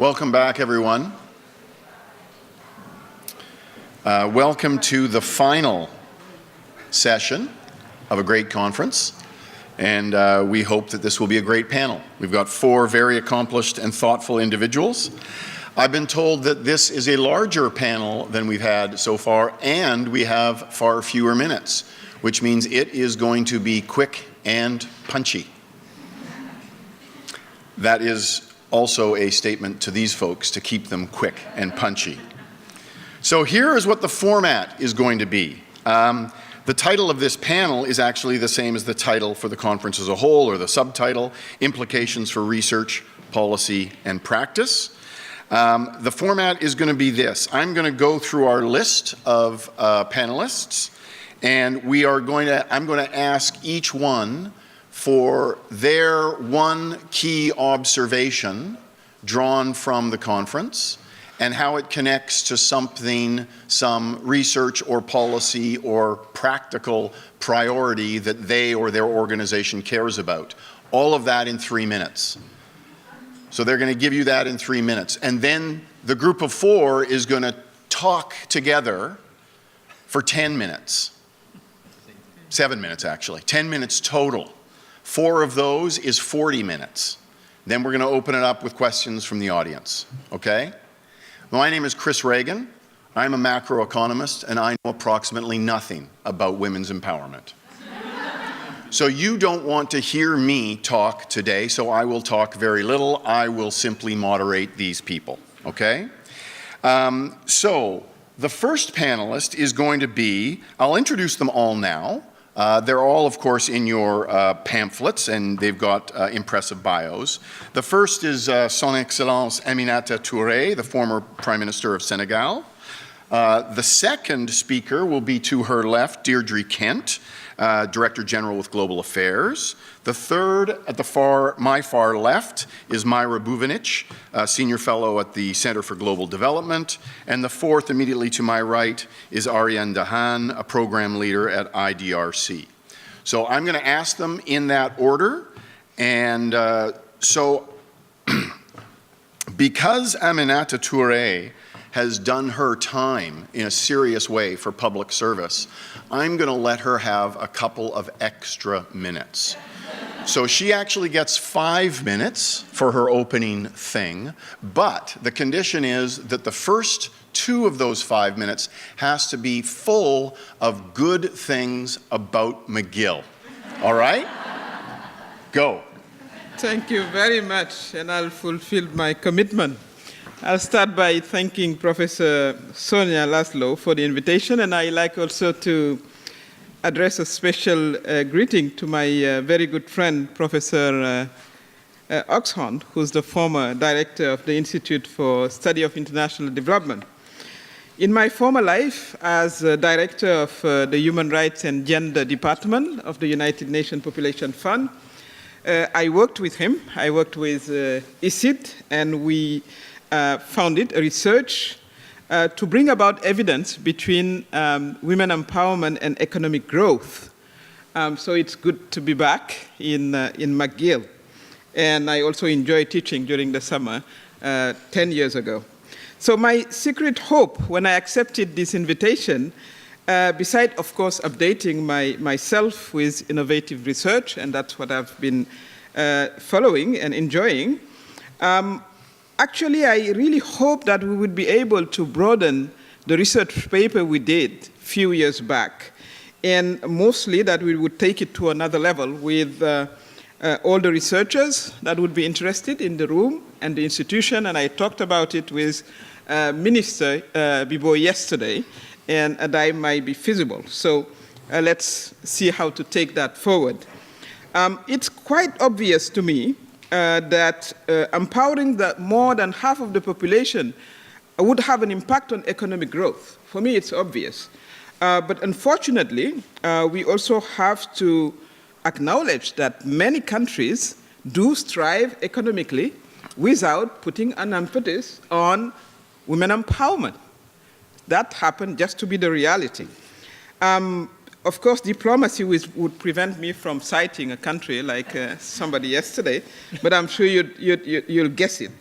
Welcome back, everyone. Welcome to the final session of a great conference, and we hope that this will be a great panel. We've got 4 very accomplished and thoughtful individuals. I've been told that this is a larger panel than we've had so far, and we have far fewer minutes, which means it is going to be quick and punchy. That is also a statement to these folks to keep them quick and punchy. So here is what the format is going to be. The title of this panel is actually the same as the title for the conference as a whole, or the subtitle, Implications for Research, Policy, and Practice. The format is going to be this. I'm going to go through our list of panelists, and I'm going to ask each one for their one key observation drawn from the conference and how it connects to some research or policy or practical priority that they or their organization cares about. All of that in 3 minutes. So they're going to give you that in 3 minutes. And then the group of 4 is going to talk together for 10 minutes. 7 minutes, actually. 10 minutes total. 4 of those is 40 minutes. Then we're going to open it up with questions from the audience, okay? My name is Chris Ragan. I'm a macroeconomist, and I know approximately nothing about women's empowerment. So you don't want to hear me talk today, so I will talk very little. I will simply moderate these people, okay? So the first panelist is going to be, I'll introduce them all now. They're all, of course, in your pamphlets, and they've got impressive bios. The first is Son Excellence Aminata Touré, the former Prime Minister of Senegal. The second speaker will be to her left, Deirdre Kent, Director General with Global Affairs. The third, at my far left, is Mayra Buvinic, Senior Fellow at the Center for Global Development. And the fourth, immediately to my right, is Arjin, Haan, a Program Leader at IDRC. So I'm going to ask them in that order. And so because Aminata Touré has done her time in a serious way for public service, I'm going to let her have a couple of extra minutes. So she actually gets 5 minutes for her opening thing, but the condition is that the first 2 of those 5 minutes has to be full of good things about McGill. All right? Go. Thank you very much, and I'll fulfill my commitment. I'll start by thanking Professor Sonia Laszlo for the invitation, and I'd like also to address a special greeting to my very good friend, Professor Haan, who's the former director of the Institute for Study of International Development. In my former life as director of the Human Rights and Gender Department of the United Nations Population Fund, I worked with him. I worked with ICID, and we founded a research to bring about evidence between women empowerment and economic growth. So it's good to be back in McGill. And I also enjoyed teaching during the summer 10 years ago. So my secret hope when I accepted this invitation, beside, of course, updating myself with innovative research, and that's what I've been following and enjoying, actually, I really hope that we would be able to broaden the research paper we did a few years back, and mostly that we would take it to another level with all the researchers that would be interested in the room and the institution, and I talked about it with Minister Bibo yesterday, and that might be feasible. So let's see how to take that forward. It's quite obvious to me that empowering more than half of the population would have an impact on economic growth. For me, it's obvious. But unfortunately, we also have to acknowledge that many countries do strive economically without putting an emphasis on women empowerment. That happened just to be the reality. Of course, diplomacy would prevent me from citing a country like somebody yesterday, but I'm sure you'll guess it.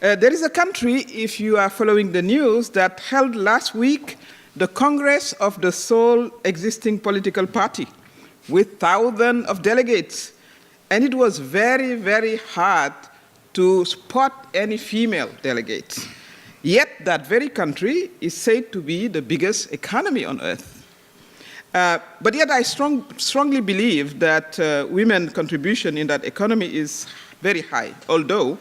There is a country, if you are following the news, that held last week the Congress of the sole existing political party with thousands of delegates. And it was very, very hard to spot any female delegates. Yet that very country is said to be the biggest economy on earth. But yet I strongly believe that women's contribution in that economy is very high, although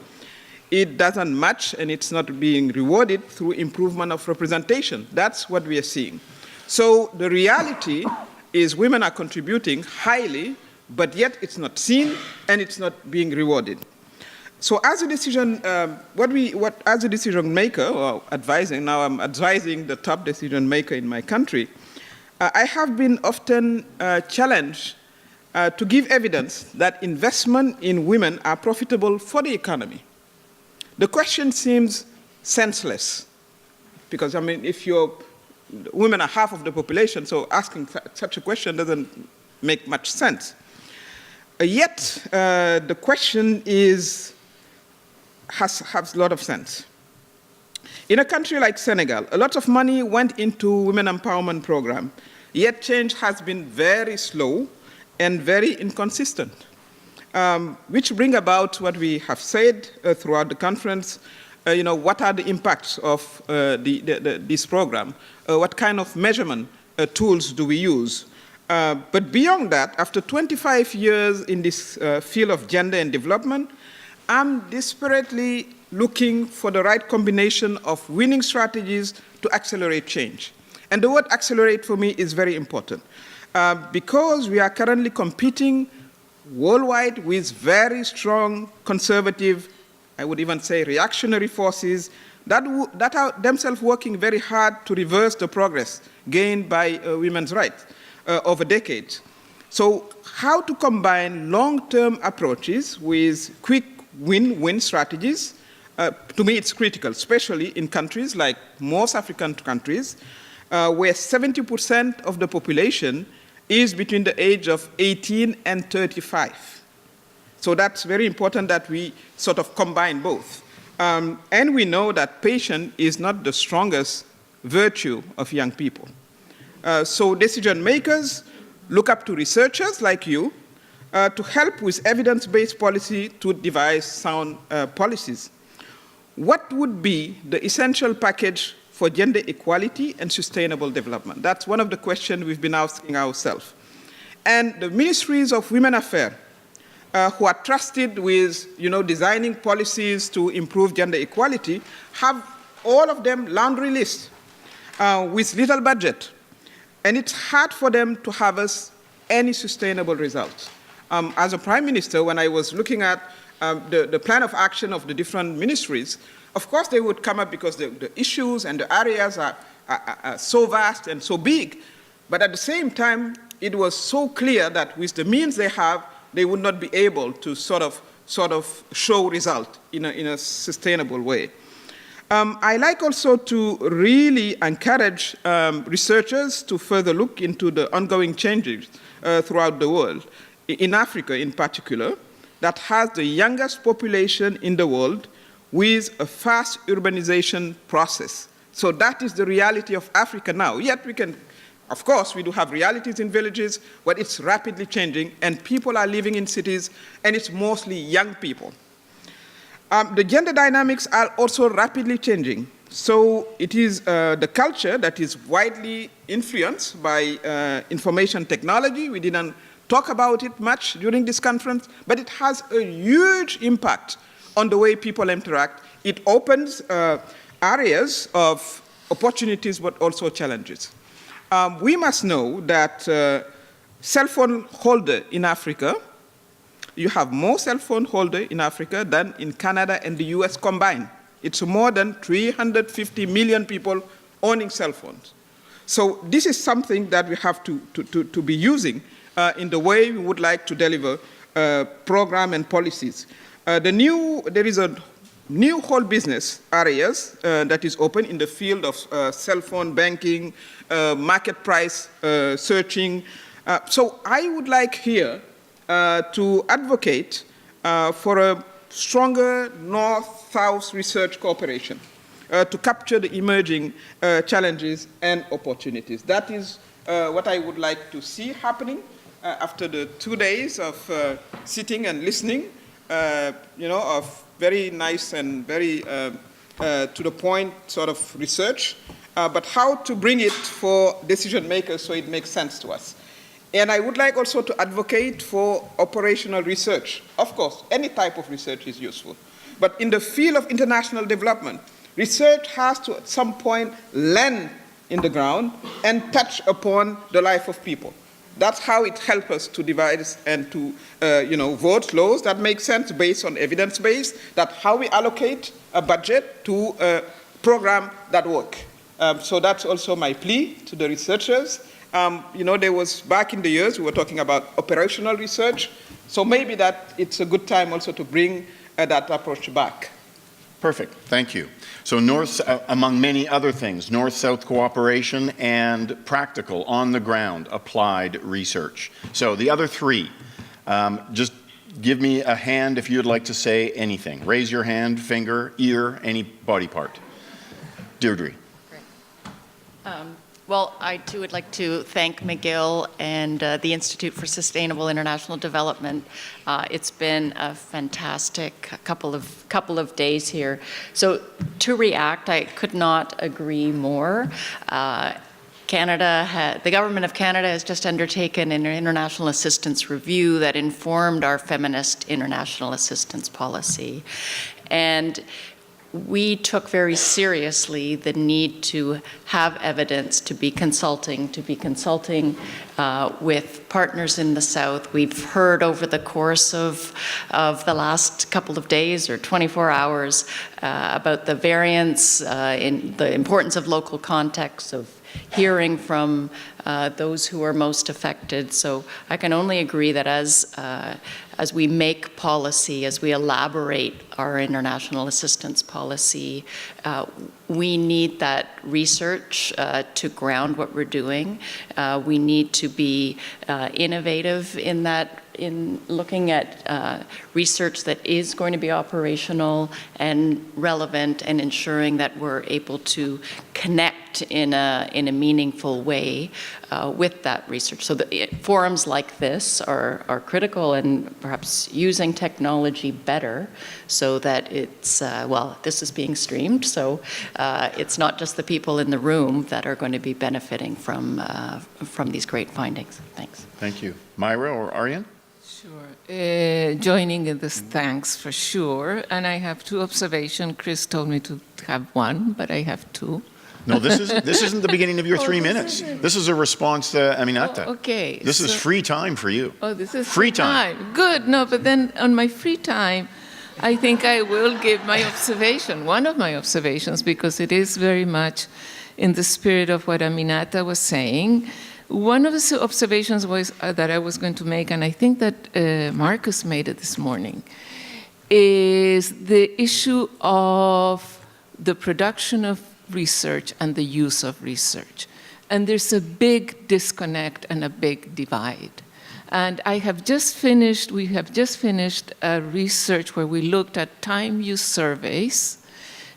it doesn't match and it's not being rewarded through improvement of representation. That's what we are seeing. So the reality is women are contributing highly, but yet it's not seen and it's not being rewarded. So as a decision, as a decision maker, or advising, now I'm advising the top decision maker in my country, I have been often challenged to give evidence that investment in women are profitable for the economy. The question seems senseless, because I mean, if women are half of the population, so asking such a question doesn't make much sense. Yet the question has a lot of sense. In a country like Senegal, a lot of money went into women empowerment program, yet change has been very slow and very inconsistent, which bring about what we have said throughout the conference. What are the impacts of this program? What kind of measurement tools do we use? But beyond that, after 25 years in this field of gender and development, I'm desperately looking for the right combination of winning strategies to accelerate change. And the word accelerate for me is very important because we are currently competing worldwide with very strong conservative, I would even say reactionary forces that are themselves working very hard to reverse the progress gained by women's rights over decades. So how to combine long-term approaches with quick win-win strategies, to me it's critical, especially in countries like most African countries, where 70% of the population is between the age of 18 and 35. So that's very important that we sort of combine both. And we know that patience is not the strongest virtue of young people. So decision makers look up to researchers like you to help with evidence-based policy to devise sound policies. What would be the essential package for gender equality and sustainable development? That's one of the questions we've been asking ourselves. And the ministries of women affairs, who are trusted with designing policies to improve gender equality, have all of them laundry lists with little budget. And it's hard for them to harvest any sustainable results. As a prime minister, when I was looking at the plan of action of the different ministries, of course they would come up because the issues and the areas are so vast and so big. But at the same time, it was so clear that with the means they have, they would not be able to sort of show result in a sustainable way. I like also to really encourage researchers to further look into the ongoing changes throughout the world, in Africa in particular, that has the youngest population in the world with a fast urbanization process. So that is the reality of Africa now. Yet we can, of course, we do have realities in villages, but it's rapidly changing, and people are living in cities, and it's mostly young people. The gender dynamics are also rapidly changing. So it is the culture that is widely influenced by information technology. We didn't talk about it much during this conference, but it has a huge impact on the way people interact. It opens areas of opportunities, but also challenges. We must know that cell phone holder in Africa, you have more cell phone holder in Africa than in Canada and the US combined. It's more than 350 million people owning cell phones. So this is something that we have to be using in the way we would like to deliver program and policies. There is a new whole business areas that is open in the field of cell phone banking, market price searching. So I would like here to advocate for a stronger North North-South research cooperation to capture the emerging challenges and opportunities. That is what I would like to see happening after the 2 days of sitting and listening, of very nice and very to the point sort of research, but how to bring it for decision makers so it makes sense to us. And I would like also to advocate for operational research. Of course, any type of research is useful. But in the field of international development, research has to, at some point, land in the ground and touch upon the life of people. That's how it helps us to devise and to vote laws that make sense based on evidence-based, that's how we allocate a budget to a program that work. So that's also my plea to the researchers. There was, back in the years, we were talking about operational research. So maybe that it's a good time also to bring that approach back. Perfect, thank you. So among many other things, North-South cooperation and practical, on-the-ground, applied research. So the other three, just give me a hand if you'd like to say anything. Raise your hand, finger, ear, any body part. Deirdre. Great. Well, I too would like to thank McGill and the Institute for Sustainable International Development. It's been a fantastic couple of days here. So to react, I could not agree more. The government of Canada has just undertaken an international assistance review that informed our feminist international assistance policy. And we took very seriously the need to have evidence, to be consulting with partners in the South. We've heard over the course of the last couple of days or 24 hours about the variance in the importance of local context, of hearing from those who are most affected. So I can only agree that as we make policy, as we elaborate our international assistance policy, we need that research to ground what we're doing. We need to be innovative in looking at research that is going to be operational and relevant, and ensuring that we're able to connect in a meaningful way with that research. So forums like this are critical, and perhaps using technology better so that it's, this is being streamed, so it's not just the people in the room that are going to be benefiting from these great findings. Thanks. Thank you. Mayra or Arjin? Sure. Joining in this, thanks for sure. And I have two observations. Chris told me to have one, but I have two. No, this isn't the beginning of your 3 minutes. This is a response to Aminata. Oh, okay. This is free time for you. Oh, this is free time. Good. No, but then on my free time, I think I will give my observation, one of my observations, because it is very much in the spirit of what Aminata was saying. One of the observations was that I was going to make, and I think that Marcus made it this morning, is the issue of the production of research and the use of research. And there's a big disconnect and a big divide. And we have just finished a research where we looked at time use surveys.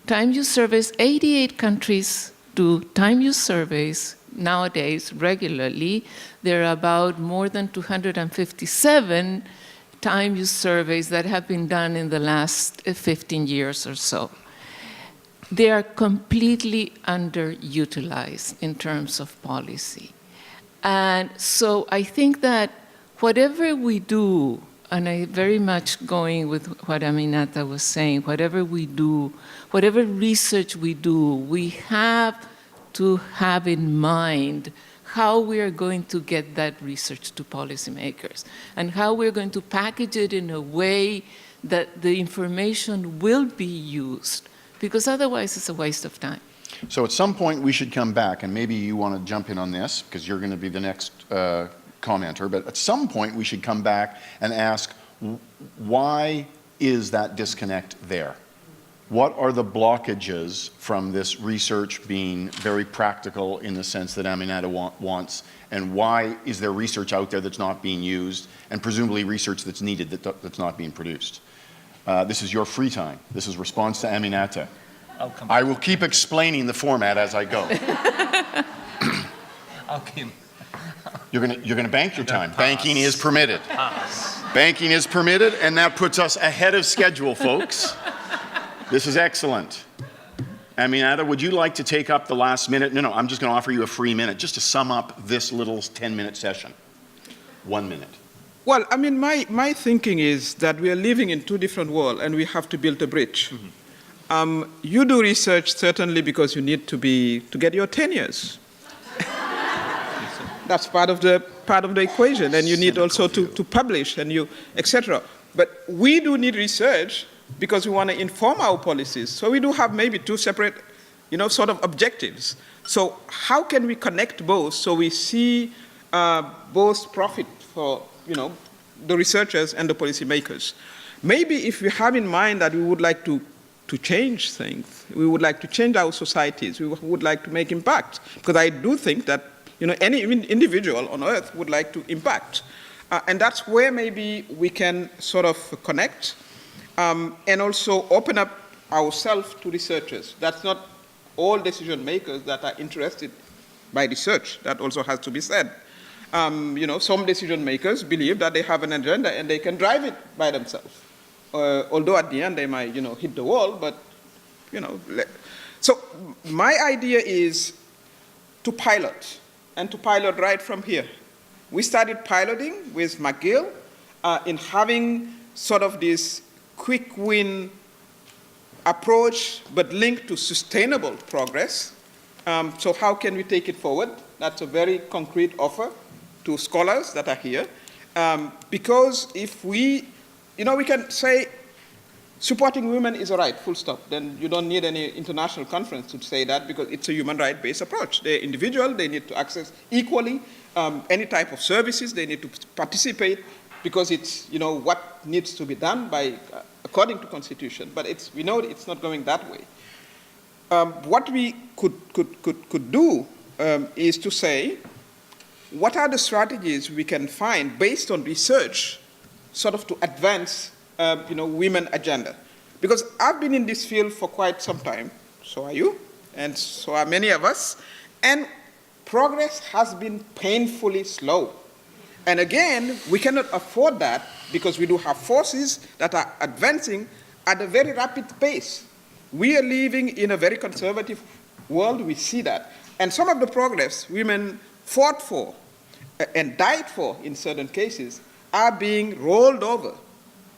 Time use surveys, 88 countries do time use surveys nowadays regularly. There are about more than 257 time use surveys that have been done in the last 15 years or so. They are completely underutilized in terms of policy. And so I think that whatever we do, and I very much going with what Aminata was saying, whatever we do, whatever research we do, we have to have in mind how we are going to get that research to policymakers and how we're going to package it in a way that the information will be used, because otherwise it's a waste of time. So at some point we should come back, and maybe you want to jump in on this because you're going to be the next commenter, but at some point we should come back and ask, why is that disconnect there? What are the blockages from this research being very practical in the sense that Aminata wants, and why is there research out there that's not being used, and presumably research that's needed that's not being produced? This is your free time. This is response to Aminata. I'll come. I will keep explaining the format as I go. I'll keep. You're gonna bank your time. Banking is permitted. Banking is permitted, and that puts us ahead of schedule, folks. This is excellent. Aminata, would you like to take up the last minute? No, I'm just going to offer you a free minute just to sum up this little 10-minute session. 1 minute. Well, I mean, my thinking is that we are living in two different worlds, and we have to build a bridge. You do research certainly because you need to get your tenures. That's part of the equation, and you need also to publish and etc. But we do need research because we want to inform our policies. So we do have maybe two separate, sort of objectives. So how can we connect both so we see both profit for, the researchers and the policymakers? Maybe if we have in mind that we would like to change things, we would like to change our societies, we would like to make impact, because I do think that any individual on earth would like to impact. And that's where maybe we can sort of connect and also open up ourselves to researchers. That's not all decision makers that are interested by research. That also has to be said. Some decision makers believe that they have an agenda and they can drive it by themselves. Although at the end they might, hit the wall, but, So my idea is to pilot, and to pilot right from here. We started piloting with McGill in having sort of this quick win approach, but linked to sustainable progress. So how can we take it forward? That's a very concrete offer to scholars that are here. Because if we can say supporting women is a right, full stop. Then you don't need any international conference to say that, because it's a human right-based approach. They're individual, they need to access equally any type of services, they need to participate, because it's what needs to be done according to Constitution. But we know it's not going that way. What we could do is to say, what are the strategies we can find based on research, sort of to advance women agenda? Because I've been in this field for quite some time, so are you, and so are many of us, and progress has been painfully slow. And again, we cannot afford that, because we do have forces that are advancing at a very rapid pace. We are living in a very conservative world, we see that. And some of the progress women fought for and died for in certain cases are being rolled over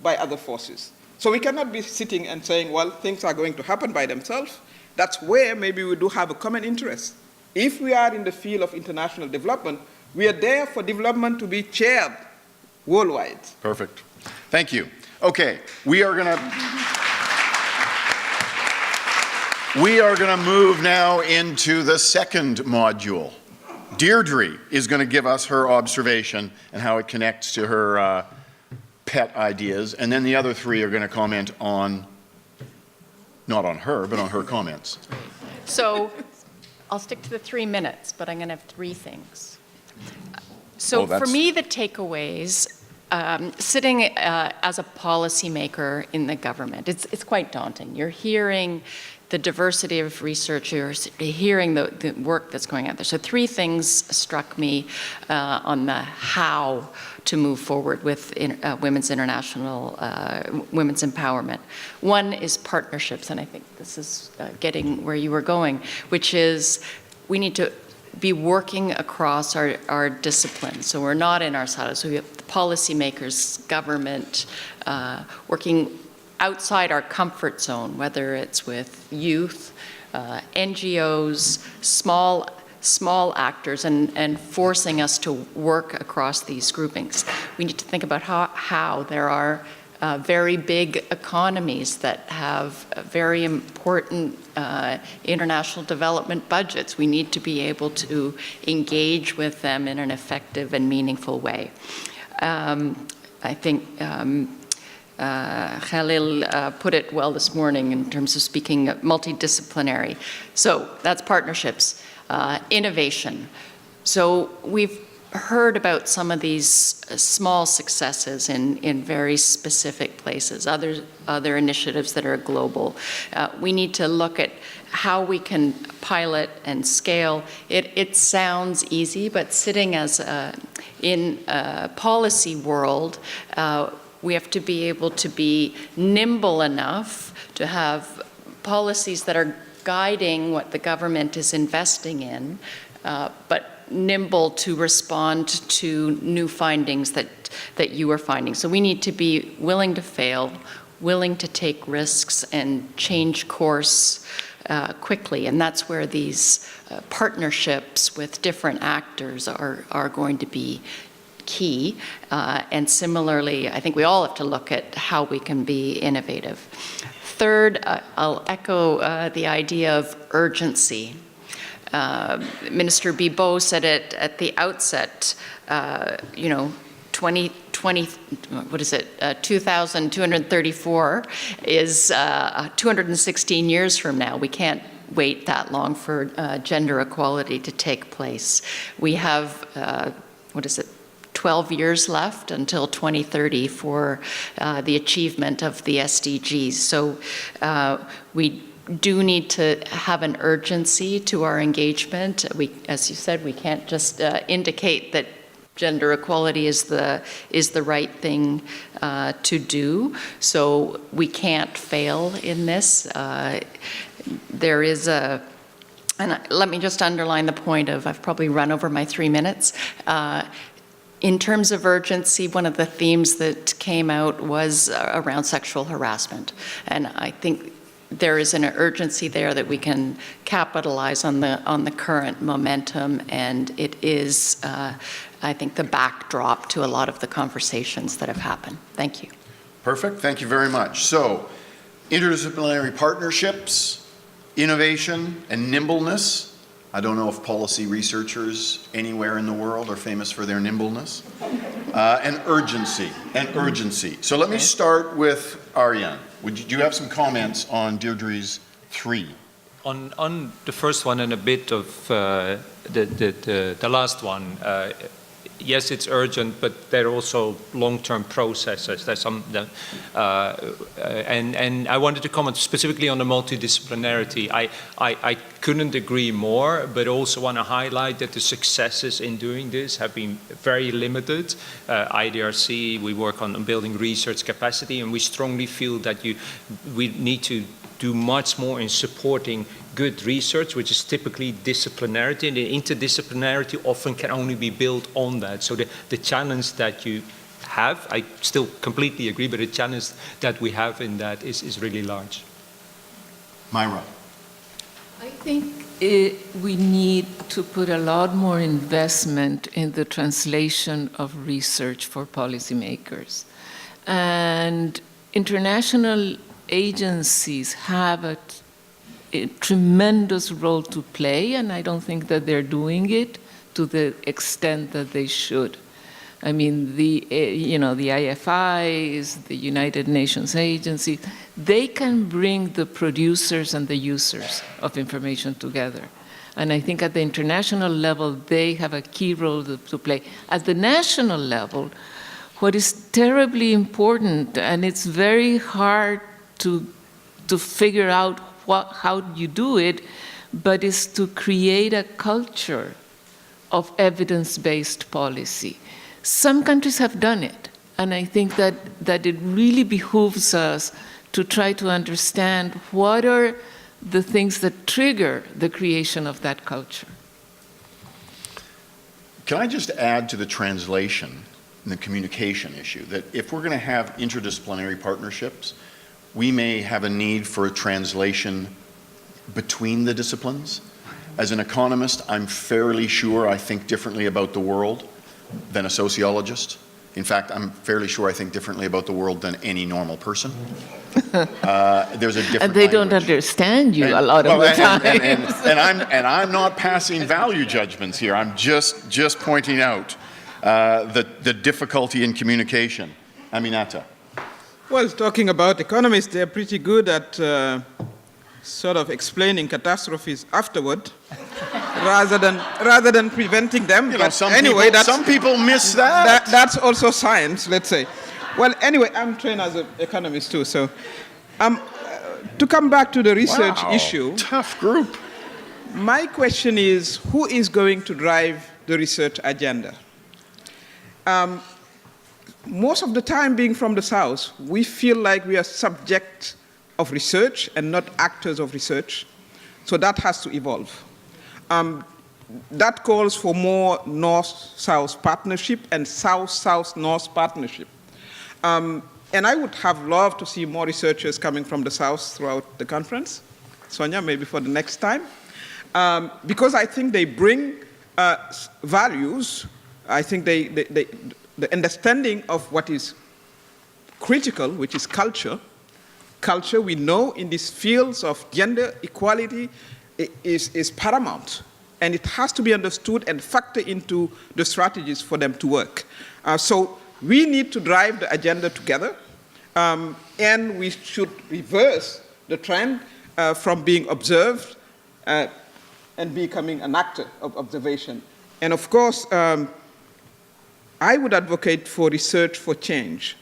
by other forces. So we cannot be sitting and saying, well, things are going to happen by themselves. That's where maybe we do have a common interest. If we are in the field of international development, we are there for development to be shared worldwide. Perfect. Thank you. Okay, we are gonna move now into the second module. Deirdre is going to give us her observation and how it connects to her pet ideas, and then the other three are going to comment on, not on her, but on her comments. So I'll stick to the 3 minutes, but I'm going to have 3 things. So for me, the takeaways, sitting as a policymaker in the government, it's quite daunting. You're hearing the diversity of researchers, hearing the work that's going on there. So 3 things struck me on the how to move forward with women's empowerment. One is partnerships, and I think this is getting where you were going, which is we need to be working across our disciplines. So we're not in our silos. So we have policymakers, government, working outside our comfort zone, whether it's with youth, NGOs, small actors, and forcing us to work across these groupings. We need to think about how there are very big economies that have very important international development budgets. We need to be able to engage with them in an effective and meaningful way. I think Khalil put it well this morning in terms of speaking multidisciplinary. So that's partnerships, innovation. So we've heard about some of these small successes in very specific places, other initiatives that are global. We need to look at how we can pilot and scale. It sounds easy, but sitting as in a policy world, we have to be able to be nimble enough to have policies that are guiding what the government is investing in, but nimble to respond to new findings that you are finding. So we need to be willing to fail, willing to take risks and change course quickly. And that's where these partnerships with different actors are going to be key. And similarly, I think we all have to look at how we can be innovative. Third, I'll echo the idea of urgency. Minister Bibeau said it at the outset, 2234 is 216 years from now. We can't wait that long for gender equality to take place. We have, 12 years left until 2030 for the achievement of the SDGs. So we do need to have an urgency to our engagement. As you said, we can't just indicate that gender equality is the right thing to do. So we can't fail in this. There is and let me just underline the point of, I've probably run over my 3 minutes. In terms of urgency, one of the themes that came out was around sexual harassment. And I think there is an urgency there that we can capitalize on the current momentum, and it is, I think, the backdrop to a lot of the conversations that have happened. Thank you. Perfect. Thank you very much. So, interdisciplinary partnerships, innovation, and nimbleness. I don't know if policy researchers anywhere in the world are famous for their nimbleness. And urgency. So let me start with Arjin. Do you have some comments on Deirdre's 3? On the first one and a bit of the last one, yes, it's urgent, but there are also long-term processes. There's some, and I wanted to comment specifically on the multidisciplinarity. I couldn't agree more, but also want to highlight that the successes in doing this have been very limited. IDRC, we work on building research capacity, and we strongly feel that we need to do much more in supporting good research, which is typically disciplinarity, and the interdisciplinarity often can only be built on that. So the challenge that you have, I still completely agree, but the challenge that we have in that is really large. Mayra. I think we need to put a lot more investment in the translation of research for policymakers. And international agencies have a tremendous role to play, and I don't think that they're doing it to the extent that they should. I mean, the IFIs, the United Nations agency, they can bring the producers and the users of information together. And I think at the international level, they have a key role to play. At the national level, what is terribly important, and it's very hard to figure out how you do it, but is to create a culture of evidence-based policy. Some countries have done it, and I think that it really behooves us to try to understand what are the things that trigger the creation of that culture. Can I just add to the translation and the communication issue that if we're going to have interdisciplinary partnerships, we may have a need for a translation between the disciplines. As an economist, I'm fairly sure I think differently about the world than a sociologist. In fact, I'm fairly sure I think differently about the world than any normal person. There's a different And they language. don't understand you a lot of the time. And I'm not passing value judgments here. I'm just pointing out the difficulty in communication. Aminata. Well, talking about economists, they're pretty good at sort of explaining catastrophes afterward. rather than preventing them. You know, But anyway, some people miss that. That's also science, let's say. Well, anyway, I'm trained as an economist too, so to come back to the research Wow, issue, tough group. my question is, who is going to drive the research agenda? Most of the time, being from the South, we feel like we are subject of research and not actors of research. So that has to evolve. That calls for more North-South partnership and South-South-North partnership. And I would have loved to see more researchers coming from the South throughout the conference. Sonia, maybe for the next time. Because I think they bring values. I think the understanding of what is critical, which is culture. Culture, we know in these fields of gender equality is paramount. And it has to be understood and factor into the strategies for them to work. So we need to drive the agenda together, and we should reverse the trend from being observed and becoming an actor of observation. And of course, I would advocate for research for change.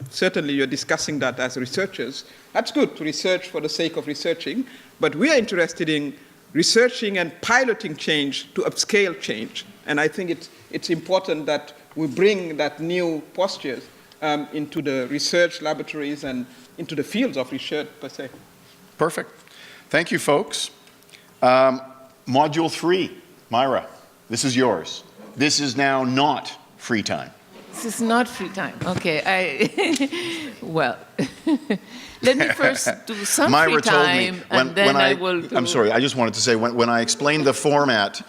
Certainly you're discussing that as researchers. That's good to research for the sake of researching, but we are interested in researching and piloting change to upscale change. And I think it's important that we bring that new postures into the research laboratories and into the fields of research per se. Perfect. Thank you, folks. Module 3, Mayra, this is yours. This is now not free time. This is not free time. Okay, well, let me first do some Myra free told me time, and then I will do... I'm sorry, I just wanted to say, when I explained the format,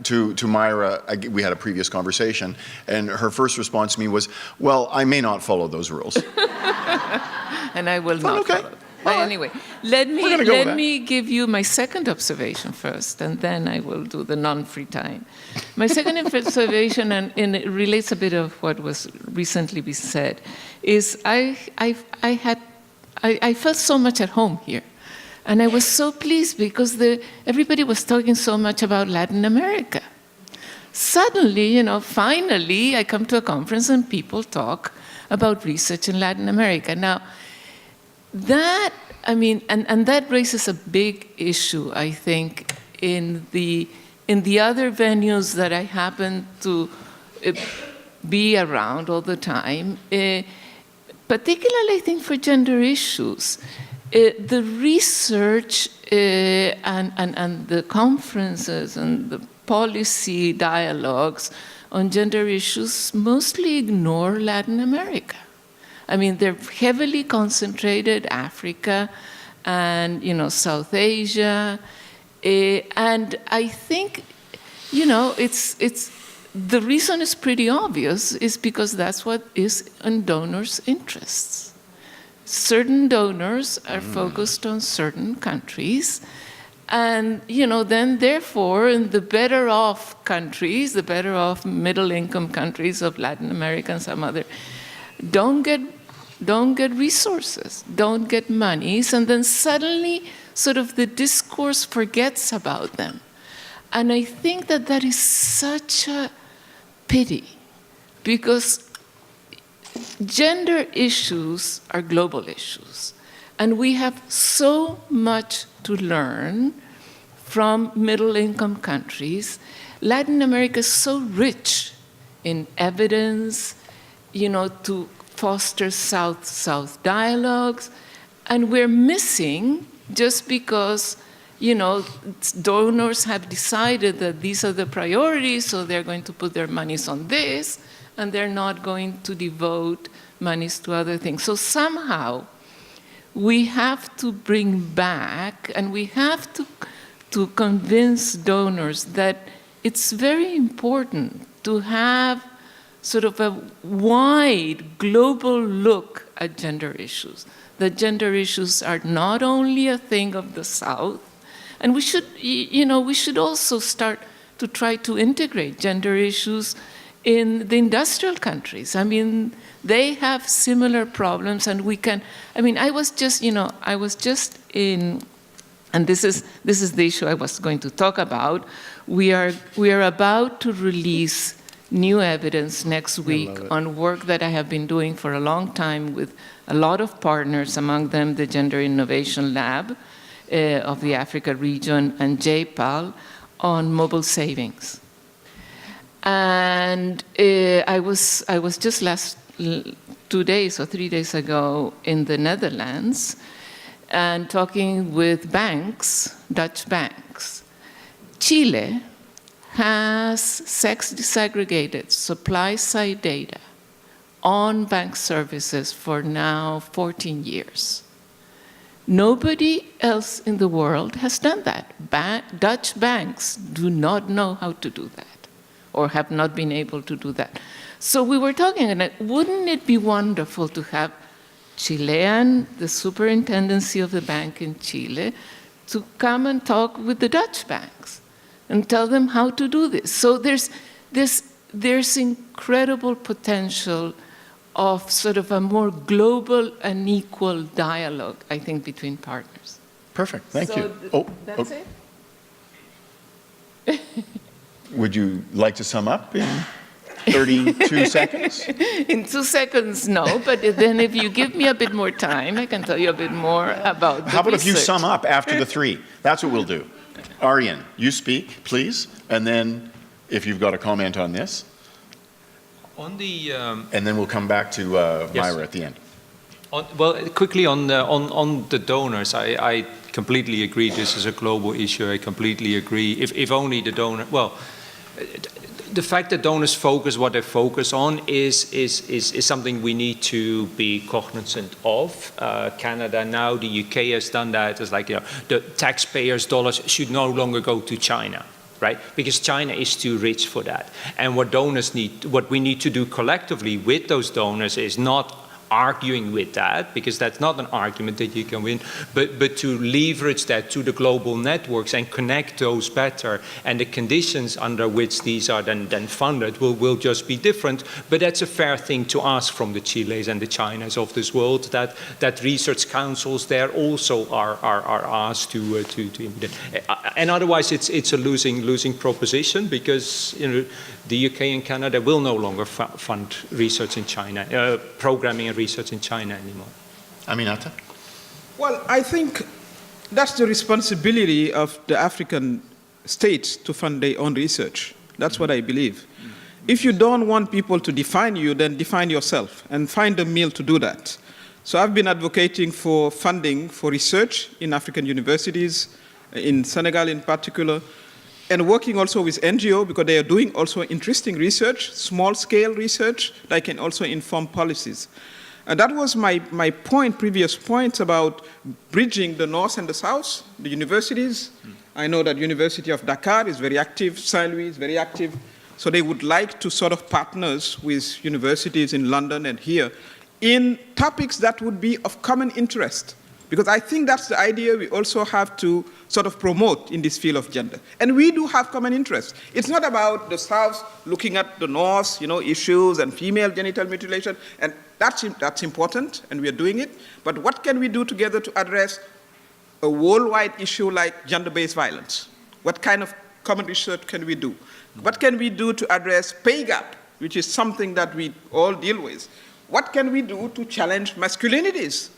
to Mayra, we had a previous conversation, and her first response to me was, well, I may not follow those rules. And I will not okay. follow. But anyway, let me give you my second observation first, and then I will do the non-free time. My second observation, and it relates a bit of what was recently been said, is I felt so much at home here. And I was so pleased because everybody was talking so much about Latin America. Suddenly, finally, I come to a conference and people talk about research in Latin America. Now, that, and that raises a big issue, I think, in the other venues that I happen to be around all the time, particularly, I think, for gender issues. The research and the conferences and the policy dialogues on gender issues mostly ignore Latin America. They're heavily concentrated Africa and, South Asia. And I think, the reason is pretty obvious, is because that's what is in donors' interests. Certain donors are focused on certain countries. And, then therefore, in the better off countries, the better off middle-income countries of Latin America and some other, don't get resources, don't get monies, and then suddenly sort of the discourse forgets about them. And I think that is such a pity, because gender issues are global issues. And we have so much to learn from middle-income countries. Latin America is so rich in evidence, to foster South-South dialogues, and we're missing just because, donors have decided that these are the priorities, so they're going to put their monies on this, and they're not going to devote monies to other things. So somehow, we have to bring back, and we have to convince donors that it's very important to have sort of a wide global look at gender issues. That gender issues are not only a thing of the South, and we should also start to try to integrate gender issues in the industrial countries. They have similar problems, and we can, I was just in and this is the issue I was going to talk about. We are about to release new evidence next week on work that I have been doing for a long time with a lot of partners, among them the Gender Innovation Lab of the Africa region and JPAL, on mobile savings. And I was just 2 days or 3 days ago in the Netherlands and talking with banks, Dutch banks. Chile has sex disaggregated supply-side data on bank services for now 14 years. Nobody else in the world has done that. Dutch banks do not know how to do that or have not been able to do that. So we were talking, and wouldn't it be wonderful to have Chilean, the superintendency of the bank in Chile, to come and talk with the Dutch banks and tell them how to do this. So there's incredible potential of sort of a more global and equal dialogue, I think, between partners. Perfect, thank So you. That's it? Would you like to sum up in 32 seconds? In 2 seconds, no, but then if you give me a bit more time, I can tell you a bit more about the How about if you research. sum up after the 3? That's what we'll do. Arjin, you speak, please, and then if you've got a comment on this, On the and then we'll come back to Mayra at the end. well, quickly on the donors, I completely agree. This is a global issue. I completely agree. If only the donor, well, the fact that donors focus what they focus on is something we need to be cognizant of. Canada now, the UK has done that. It's like, the taxpayers' dollars should no longer go to China, right? Because China is too rich for that. And what we need to do collectively with those donors is not arguing with that, because that's not an argument that you can win, but to leverage that to the global networks and connect those better. And the conditions under which these are then funded will just be different. But that's a fair thing to ask from the Chiles and the Chinas of this world, that research councils there also are asked to and otherwise it's a losing proposition, because the UK and Canada will no longer fund research in China, programming and research in China anymore. Aminata? Well, I think that's the responsibility of the African states to fund their own research. That's what I believe. If you don't want people to define you, then define yourself and find a meal to do that. So I've been advocating for funding for research in African universities, in Senegal in particular, and working also with NGO, because they are doing also interesting research, small-scale research that can also inform policies. And that was my previous point about bridging the North and the South, the universities. I know that University of Dakar is very active, Saint Louis is very active, so they would like to sort of partners with universities in London and here in topics that would be of common interest. Because I think that's the idea we also have to sort of promote in this field of gender. And we do have common interests. It's not about the South looking at the North, issues and female genital mutilation, and that's important, and we are doing it. But what can we do together to address a worldwide issue like gender-based violence? What kind of common research can we do? What can we do to address pay gap, which is something that we all deal with? What can we do to challenge masculinities?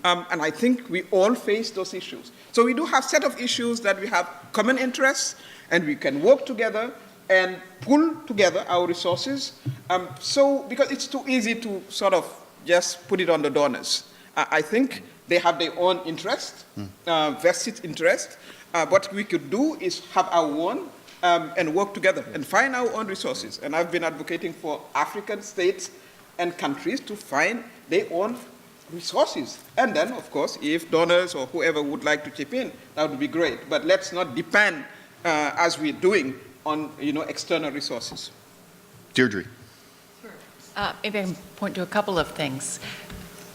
And I think we all face those issues. So we do have a set of issues that we have common interests, and we can work together and pull together our resources. Because it's too easy to sort of just put it on the donors. I think they have their own interest, vested interest. What we could do is have our own and work together and find our own resources. And I've been advocating for African states and countries to find their own resources. And then, of course, if donors or whoever would like to chip in, that would be great. But let's not depend, as we're doing, on external resources. Deirdre. Maybe I can point to a couple of things.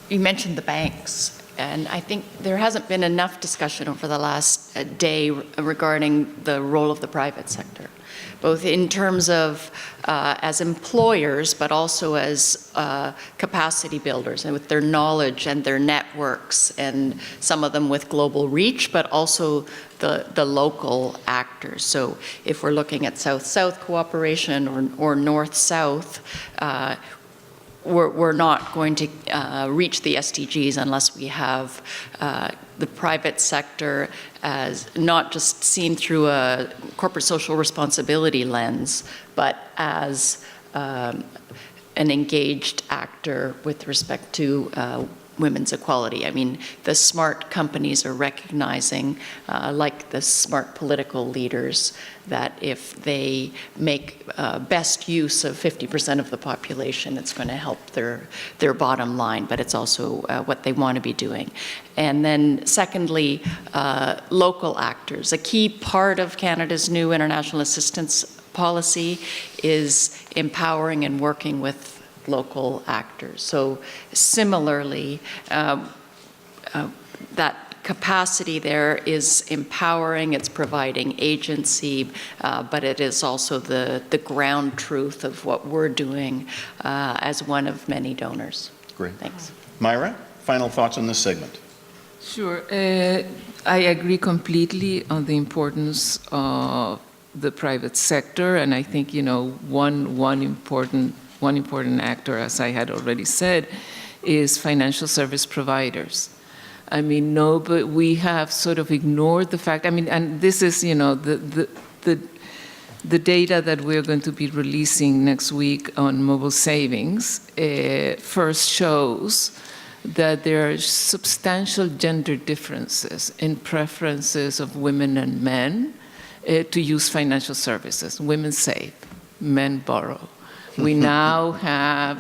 You mentioned the banks. and I think there hasn't been enough discussion over the last day regarding the role of the private sector, both in terms of as employers, but also as capacity builders, and with their knowledge and their networks, and some of them with global reach, but also the local actors. So if we're looking at South-South cooperation or North-South, we're not going to reach the SDGs unless we have the private sector as not just seen through a corporate social responsibility lens, but as an engaged actor with respect to women's equality. I mean, the smart companies are recognizing, like the smart political leaders, that if they make best use of 50% of the population, it's going to help their bottom line, but it's also what they want to be doing. And then secondly, local actors. A key part of Canada's new international assistance policy is empowering and working with local actors. So similarly, that capacity there is empowering, it's providing agency, but it is also the ground truth of what we're doing as one of many donors. Great. Thanks. Mayra, final thoughts on this segment? Sure. I agree completely on the importance of the private sector, and I think, you know, one important actor, as I had already said, is financial service providers. I mean, no, but we have sort of ignored the fact, I mean, and this is, you know, the data that we're going to be releasing next week on mobile savings first shows that there are substantial gender differences in preferences of women and men to use financial services. Women save, men borrow. We now have,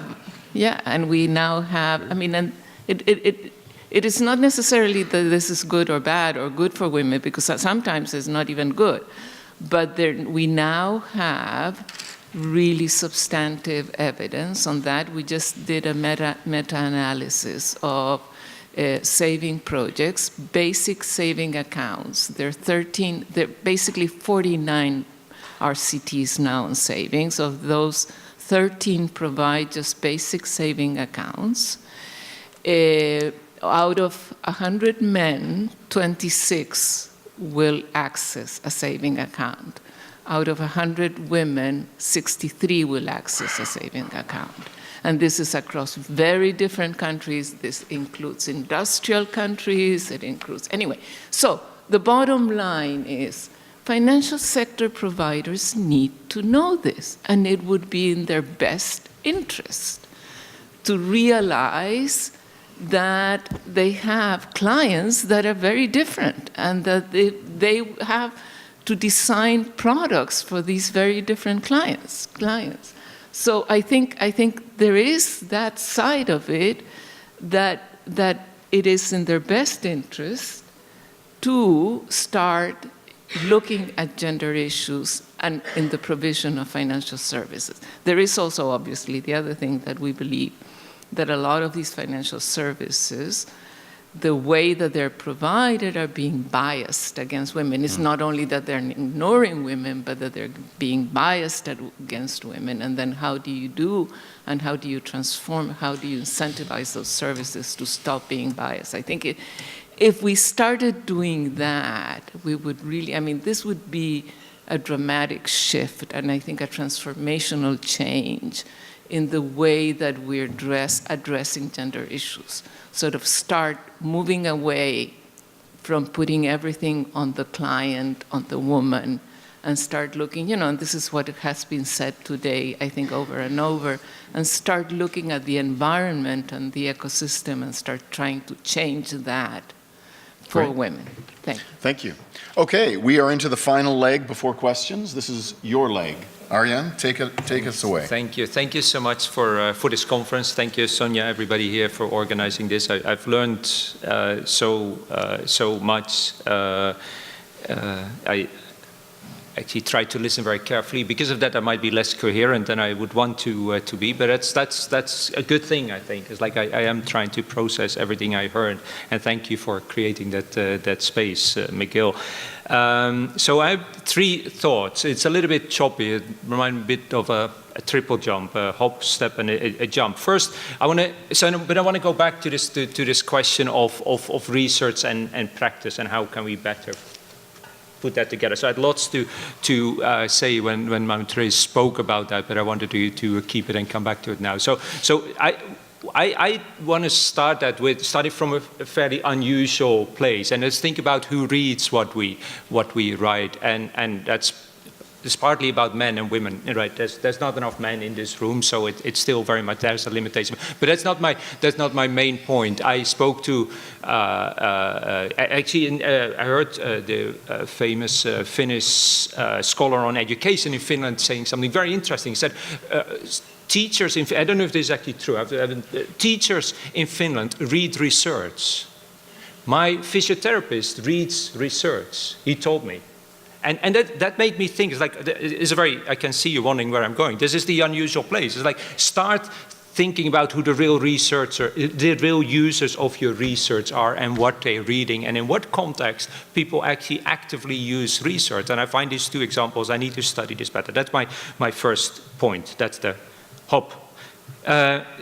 and we now have, I mean, and it is not necessarily that this is good or bad or good for women, because sometimes it's not even good. But we now have really substantive evidence on that. We just did a meta-analysis of saving projects, basic saving accounts. There are basically 49 RCTs now on savings. Of those, 13 provide just basic saving accounts. Out of 100 men, 26 will access a saving account. Out of 100 women, 63 will access a saving account. And this is across very different countries. This includes industrial countries, it includes, anyway. So the bottom line is, financial sector providers need to know this, and it would be in their best interest to realize that they have clients that are very different, and that they have to design products for these very different clients. So I think there is that side of it, that it is in their best interest to start looking at gender issues and in the provision of financial services. There is also obviously the other thing that we believe, that a lot of these financial services, the way that they're provided, are being biased against women. It's not only that they're ignoring women, but that they're being biased against women. And then how do you do, and how do you transform, how do you incentivize those services to stop being biased? I think if we started doing that, we would really, I mean, this would be a dramatic shift, and I think a transformational change in the way that we're addressing gender issues. Sort of start moving away from putting everything on the client, on the woman, and start looking, and this is what has been said today, I think, over and over, and start looking at the environment and the ecosystem and start trying to change that for women. Thank you. Thank you. Okay, we are into the final leg before questions. This is your leg. Arjin, take us away. Thank you. Thank you so much for this conference. Thank you, Sonia, everybody here for organizing this. I've learned so much. actually try to listen very carefully. Because of that, I might be less coherent than I would want to be, but that's a good thing, I think. It's like I am trying to process everything I heard, and thank you for creating that space, McGill. So I have 3 thoughts. It's a little bit choppy. It reminds me a bit of a triple jump, a hop, step, and a jump. First, I want to go back to this question of research and practice, and how can we better put that together. So I had lots to say when Touré spoke about that, but I wanted to keep it and come back to it now. So I want to start that with starting from a fairly unusual place, and let's think about who reads what we write, and it's partly about men and women, right? There's not enough men in this room, so it's still very much, there's a limitation. But that's not my main point. I spoke to actually I heard the famous Finnish scholar on education in Finland saying something very interesting. He said, teachers in, I don't know if this is actually true, teachers in Finland read research. My physiotherapist reads research, he told me. And that made me think, I can see you wondering where I'm going. This is the unusual place. It's like, start thinking about who the real users of your research are, and what they're reading, and in what context people actually actively use research. And I find these 2 examples, I need to study this better. That's my first point. That's the hop.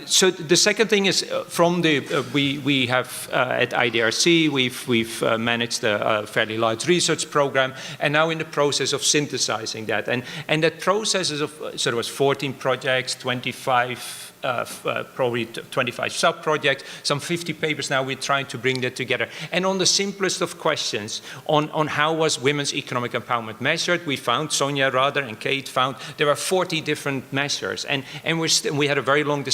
So the second thing is from the we have at IDRC we've managed a fairly large research program, and now in the process of synthesizing that, and that process is so there was 14 projects, 25. Probably 25 sub-projects, some 50 papers now. We're trying to bring that together. And on the simplest of questions, on how was women's economic empowerment measured, we found, Sonia Rader and Kate found, there are 40 different measures. And we had a very long,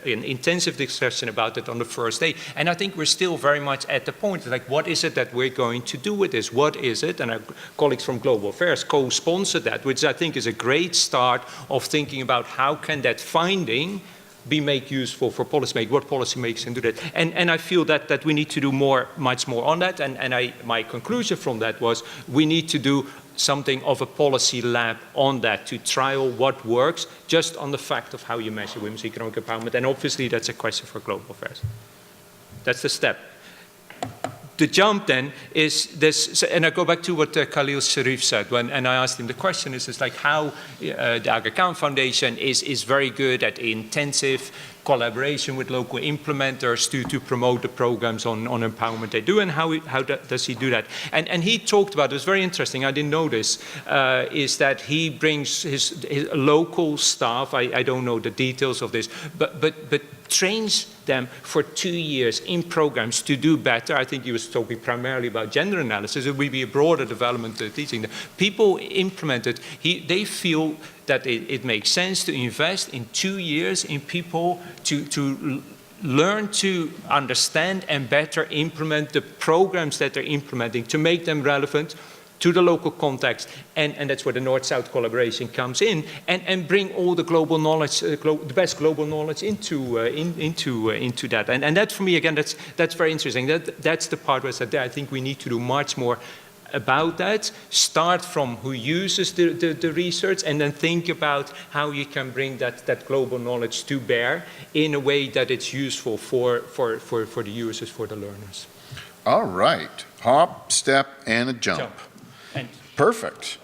intensive discussion about it on the first day. And I think we're still very much at the point, like, what is it that we're going to do with this? What is it? And our colleagues from Global Affairs co-sponsored that, which I think is a great start of thinking about how can that finding be made useful for policymakers, what policymakers can do that. And I feel that we need to do much more on that. And my conclusion from that was we need to do something of a policy lab on that, to trial what works just on the fact of how you measure women's economic empowerment. And obviously that's a question for Global Affairs. That's the step. The jump then is this, and I go back to what Khalil Sharif said, and I asked him the question, is like how the Aga Khan Foundation is very good at intensive collaboration with local implementers to promote the programs on empowerment they do, and how does he do that? And he talked about, it was very interesting, I didn't know this, is that he brings his local staff, I don't know the details of this, but trains them for 2 years in programs to do better. I think he was talking primarily about gender analysis. It would be a broader development teaching. People implemented, they feel that it makes sense to invest in 2 years in people to learn to understand and better implement the programs that they're implementing, to make them relevant to the local context, and that's where the North-South collaboration comes in, and bring all the global knowledge, the best global knowledge into that. And that, for me, again, that's very interesting. That's the part where I said, I think we need to do much more about that. Start from who uses the research, and then think about how you can bring that global knowledge to bear in a way that it's useful for the users, for the learners. All right. Hop, step, and a jump. Perfect.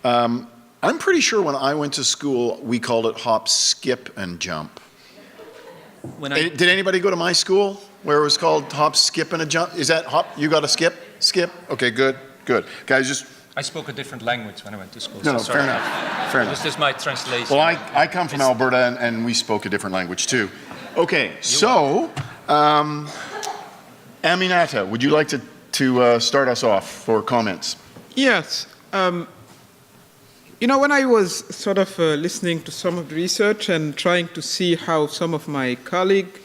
I'm pretty sure when I went to school, we called it hop, skip, and jump. Did anybody go to my school where it was called hop, skip, and a jump? Is that hop? You got a skip? Skip? Okay, good. Guys, I spoke a different language when I went to school. No, fair enough. This is my translation. Well, I come from Alberta, and we spoke a different language too. Okay, so Aminata, would you like to start us off for comments? Yes. You know, when I was sort of listening to some of the research and trying to see how some of my colleagues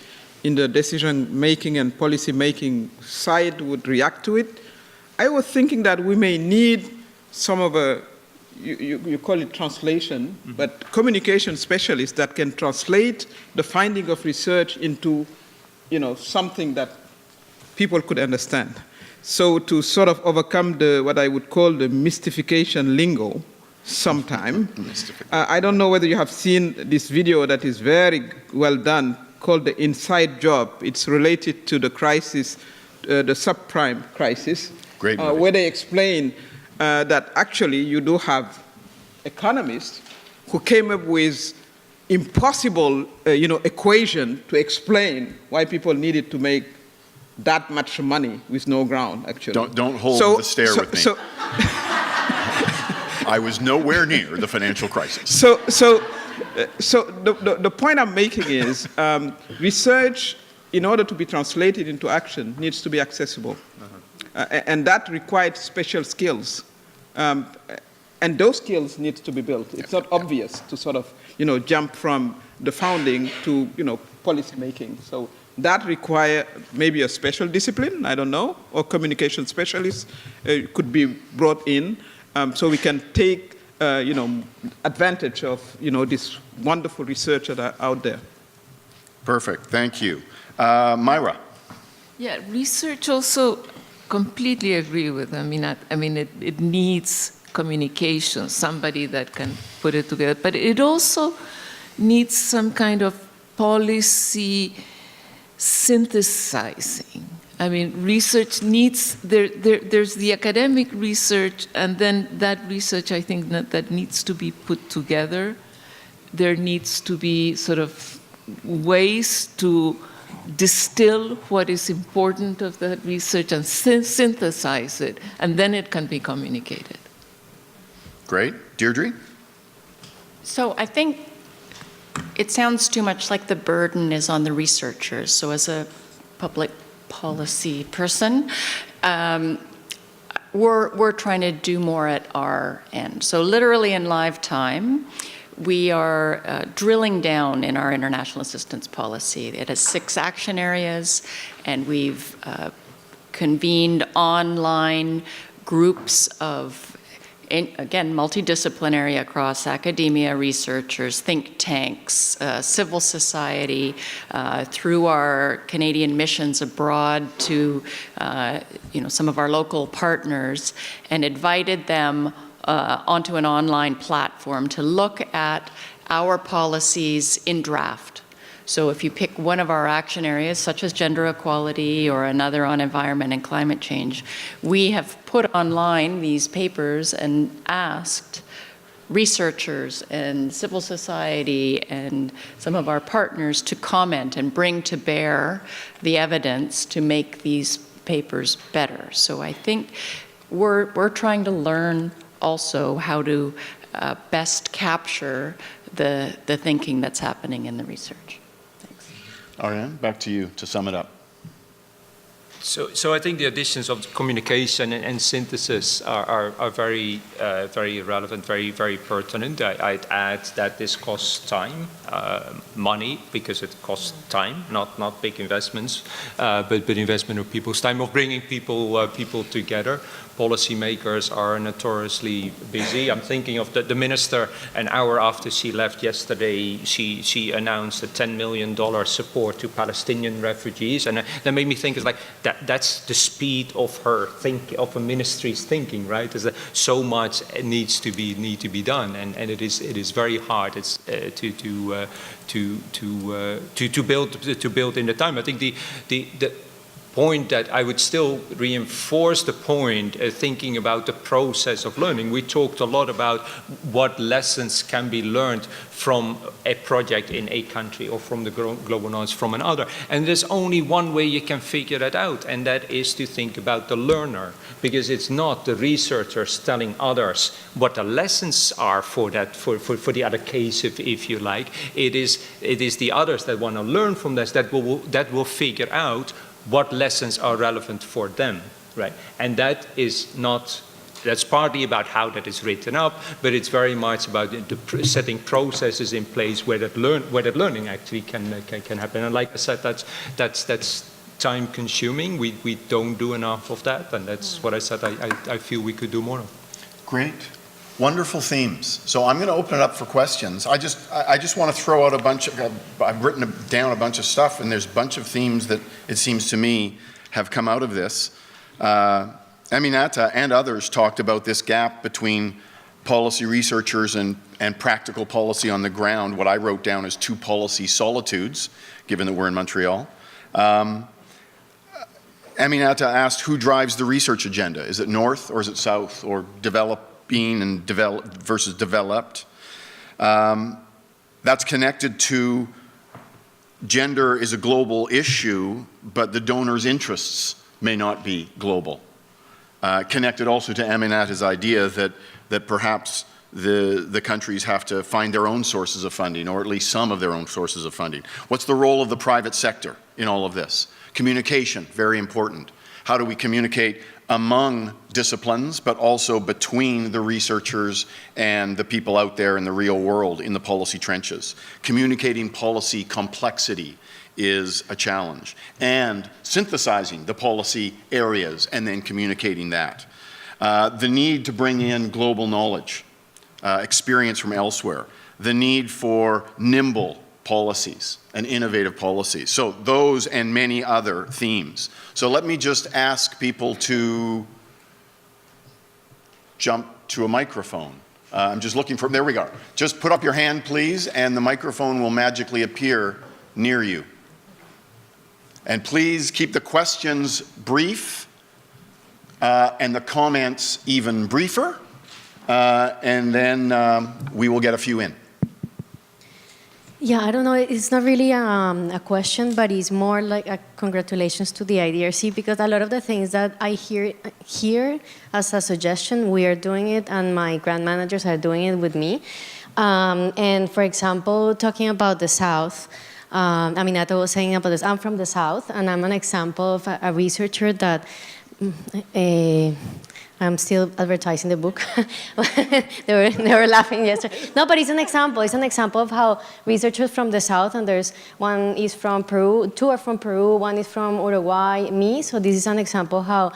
in the decision-making and policy-making side would react to it, I was thinking that we may need some of a, you call it translation, but communication specialists that can translate the finding of research into, something that people could understand. So to sort of overcome what I would call the mystification lingo sometime, I don't know whether you have seen this video that is very well done called The Inside Job. It's related to the crisis, the subprime crisis, Great movie. where they explain that actually you do have economists who came up with impossible equation to explain why people needed to make that much money with no ground, actually. Don't hold the stare with me. I was nowhere near the financial crisis. So the point I'm making is research, in order to be translated into action, needs to be accessible. And that required special skills. And those skills need to be built. It's not obvious to sort of, jump from the founding to, policy making. So that require maybe a special discipline, I don't know, or communication specialists could be brought in so we can take, advantage of, this wonderful research that are out there. Perfect, thank you. Mayra. Yeah, research also completely agree with Aminata. I mean, it needs communication, somebody that can put it together, but it also needs some kind of policy synthesizing. I mean, research needs, there's the academic research, and then that research, I think, that needs to be put together. There needs to be sort of ways to distill what is important of that research and synthesize it, and then it can be communicated. Great. Deirdre? So I think it sounds too much like the burden is on the researchers. So as a public policy person, we're trying to do more at our end. So literally in live time, we are drilling down in our international assistance policy. It has 6 action areas, and we've convened online groups of, again, multidisciplinary across academia, researchers, think tanks, civil society, through our Canadian missions abroad to some of our local partners, and invited them onto an online platform to look at our policies in draft. So if you pick one of our action areas, such as gender equality or another on environment and climate change, we have put online these papers and asked researchers and civil society and some of our partners to comment and bring to bear the evidence to make these papers better. So I think we're trying to learn also how to best capture the thinking that's happening in the research. Thanks. Arjin, back to you to sum it up. So I think the additions of communication and synthesis are very very relevant, very, very pertinent. I'd add that this costs time, money, because it costs time, not big investments, but investment of people's time, of bringing people together. Policymakers are notoriously busy. I'm thinking of the minister, an hour after she left yesterday, she announced a $10 million support to Palestinian refugees, and that made me think, it's like that's the speed of her of a ministry's thinking, right? Is that so much needs to be done, and it is very hard. It's to build in the time. I think the point that I would still reinforce the point, thinking about the process of learning. We talked a lot about what lessons can be learned from a project in a country or from the global knowledge from another. And there's only one way you can figure that out, and that is to think about the learner, because it's not the researchers telling others what the lessons are for that, for the other case, if you like. It is the others that want to learn from this that will figure out what lessons are relevant for them, right? And that's partly about how that is written up, but it's very much about setting processes in place where that learning actually can happen. And like I said, that's time consuming. We don't do enough of that, and that's what I said I feel we could do more of. Great. Wonderful themes. So I'm going to open it up for questions. I just want to throw out a bunch of, I've written down a bunch of stuff, and there's a bunch of themes that it seems to me have come out of this. Aminata and others talked about this gap between policy researchers and practical policy on the ground, what I wrote down as two policy solitudes, given that we're in Montreal. Aminata asked, who drives the research agenda? Is it North or is it South, or developing and versus developed? That's connected to gender is a global issue, but the donor's interests may not be global. Connected also to Aminata's idea that perhaps the countries have to find their own sources of funding, or at least some of their own sources of funding. What's the role of the private sector in all of this? Communication, very important. How do we communicate among disciplines, but also between the researchers and the people out there in the real world, in the policy trenches? Communicating policy complexity is a challenge, and synthesizing the policy areas and then communicating that. The need to bring in global knowledge, experience from elsewhere, the need for nimble policies and innovative policies. So those and many other themes. So let me just ask people to jump to a microphone. I'm just looking for, there we go. Just put up your hand, please, and the microphone will magically appear near you. And please keep the questions brief and the comments even briefer, and then we will get a few in. Yeah, I don't know, it's not really a question, but it's more like a congratulations to the IDRC, because a lot of the things that I hear here as a suggestion, we are doing it, and my grant managers are doing it with me. And for example, talking about the South, Aminata was saying about this, I'm from the South, and I'm an example of a researcher that I'm still advertising the book. they were laughing yesterday. No, but it's an example. It's an example of how researchers from the South, and there's one is from Peru, two are from Peru, one is from Uruguay, me. So this is an example how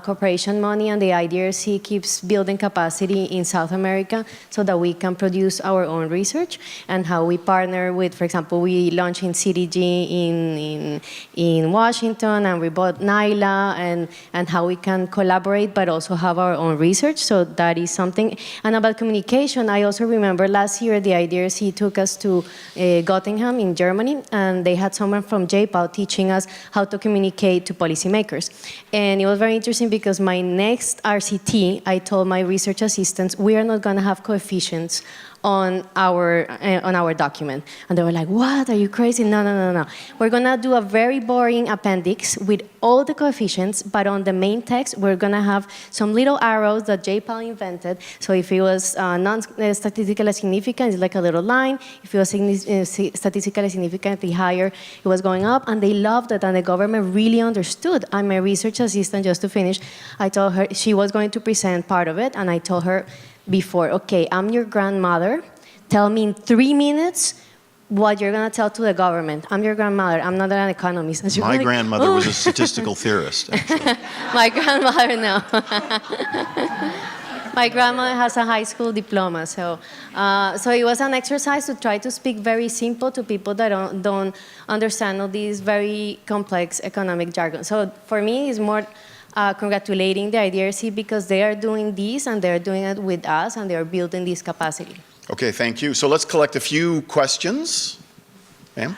corporation money and the IDRC keeps building capacity in South America so that we can produce our own research, and how we partner with, for example, we launched in CDG in Washington, and we bought NILA, and how we can collaborate, but also have our own research. So that is something. And about communication, I also remember last year the IDRC took us to Göttingen in Germany, and they had someone from JPAL teaching us how to communicate to policymakers. And it was very interesting because my next RCT, I told my research assistants, we are not going to have coefficients on our document. And they were like, what, are you crazy? No. We're gonna do a very boring appendix with all the coefficients, but on the main text, we're gonna have some little arrows that JPAL invented. So if it was non-statistically significant, it's like a little line. If it was statistically significantly higher, it was going up, and they loved it, and the government really understood. And my research assistant, just to finish, I told her, she was going to present part of it, and I told her, before, okay, I'm your grandmother. Tell me in 3 minutes what you're going to tell to the government. I'm your grandmother. I'm not an economist. My grandmother was a statistical theorist, actually. My grandmother, no. My grandmother has a high school diploma. So it was an exercise to try to speak very simple to people that don't understand all these very complex economic jargon. So for me, it's more congratulating the IDRC because they are doing this, and they're doing it with us, and they are building this capacity. Okay, thank you. So let's collect a few questions. Ma'am?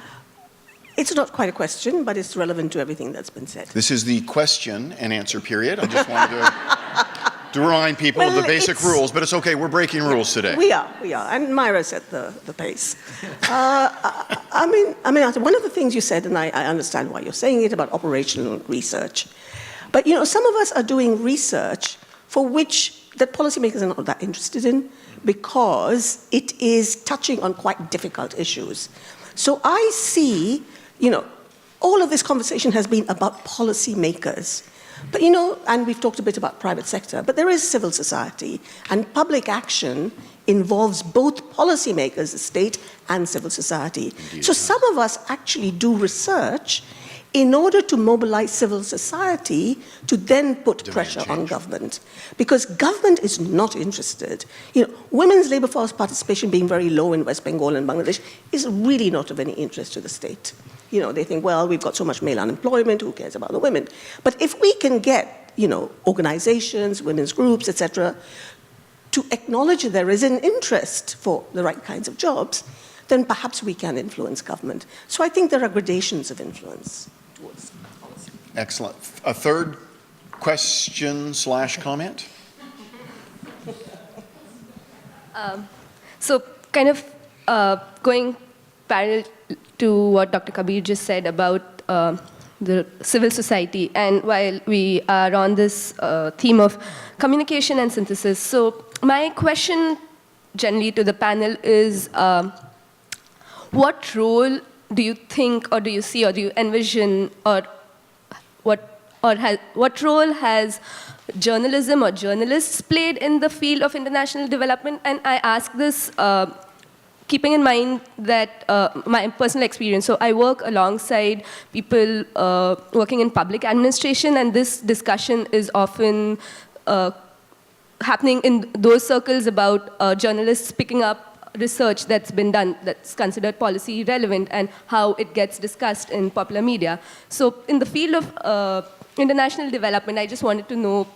It's not quite a question, but it's relevant to everything that's been said. This is the question and answer period. I just wanted to remind people of the basic rules, but it's okay, we're breaking rules today. We are, and Mayra set the pace. I mean, one of the things you said, and I understand why you're saying it, about operational research. But, some of us are doing research for which that policymakers are not that interested in, because it is touching on quite difficult issues. So I see, all of this conversation has been about policymakers. But, and we've talked a bit about private sector, but there is civil society, and public action involves both policymakers, the state, and civil society. Indeed. So some of us actually do research in order to mobilize civil society to then put pressure on government. Because government is not interested. Women's labor force participation being very low in West Bengal and Bangladesh is really not of any interest to the state. They think, well, we've got so much male unemployment, who cares about the women? But if we can get organizations, women's groups, etc., to acknowledge that there is an interest for the right kinds of jobs, then perhaps we can influence government. So I think there are gradations of influence towards policy. Excellent. A third question/comment? So kind of going parallel to what Dr. Kabir just said about the civil society, and while we are on this theme of communication and synthesis, so my question generally to the panel is, what role do you think, or do you see, or do you envision, or what role has journalism or journalists played in the field of international development? And I ask this keeping in mind that my personal experience. So I work alongside people working in public administration, and this discussion is often happening in those circles about journalists picking up research that's been done that's considered policy relevant and how it gets discussed in popular media. So in the field of international development, I just wanted to know